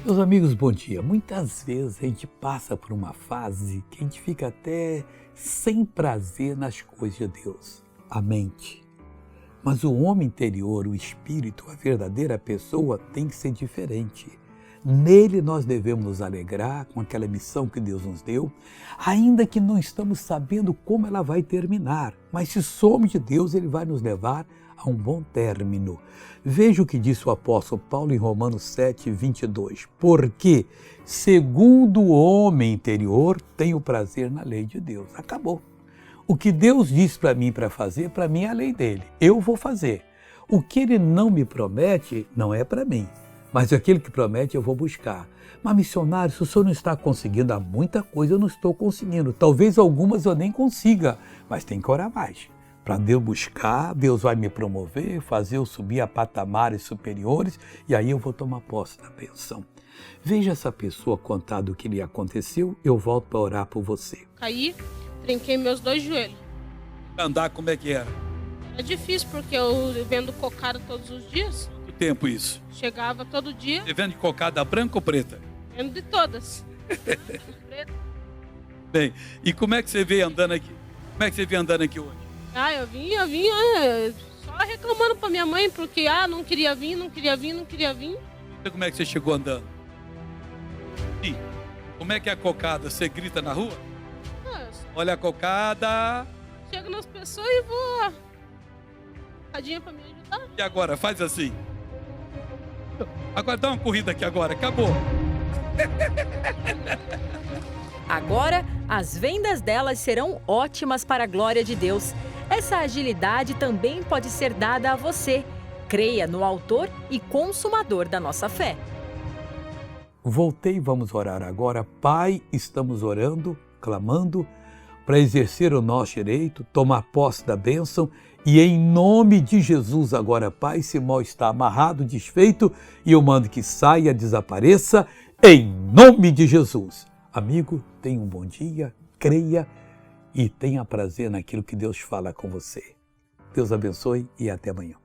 Meus amigos, bom dia. Muitas vezes a gente passa por uma fase que a gente fica até sem prazer nas coisas de Deus, a mente. Mas o homem interior, o espírito, a verdadeira pessoa tem que ser diferente. Nele nós devemos nos alegrar com aquela missão que Deus nos deu, ainda que não estamos sabendo como ela vai terminar. Mas se somos de Deus, Ele vai nos levar a um bom término. Veja o que disse o apóstolo Paulo em Romanos 7, 22. Porque, segundo o homem interior, tenho prazer na lei de Deus. Acabou. O que Deus diz para mim para fazer, para mim é a lei dele. Eu vou fazer. O que Ele não me promete, não é para mim. Mas aquilo que promete eu vou buscar. Mas missionário, se o senhor não está conseguindo, há muita coisa eu não estou conseguindo. Talvez algumas eu nem consiga, mas tem que orar mais. Para Deus buscar, Deus vai me promover, fazer eu subir a patamares superiores e aí eu vou tomar posse da bênção. Veja essa pessoa contar do que lhe aconteceu, eu volto para orar por você. Caí, trinquei meus 2 joelhos. Andar como é que era? É difícil porque eu vendo cocada todos os dias. Quanto tempo isso? Chegava todo dia, Você vende cocada branca ou preta? vendo de todas. Preta. Bem, e como é que você veio andando aqui? Como é que você veio andando aqui hoje? Eu vinha só reclamando pra minha mãe, porque não queria vir. Então, como é que você chegou andando? E como é que é a cocada? Você grita na rua? Eu Olha a cocada. chego nas pessoas e vou. Tadinha pra me ajudar. E agora? Faz assim. Agora dá uma corrida aqui agora. Acabou. Agora, as vendas delas serão ótimas para a glória de Deus. Essa agilidade também pode ser dada a você. Creia no autor e consumador da nossa fé. Voltei, vamos orar agora. Pai, estamos orando, clamando, para exercer o nosso direito, tomar posse da bênção e em nome de Jesus agora, Pai, esse mal está amarrado, desfeito e eu mando que saia, desapareça, em nome de Jesus. Amigo, tenha um bom dia, creia e tenha prazer naquilo que Deus fala com você. Deus abençoe e até amanhã.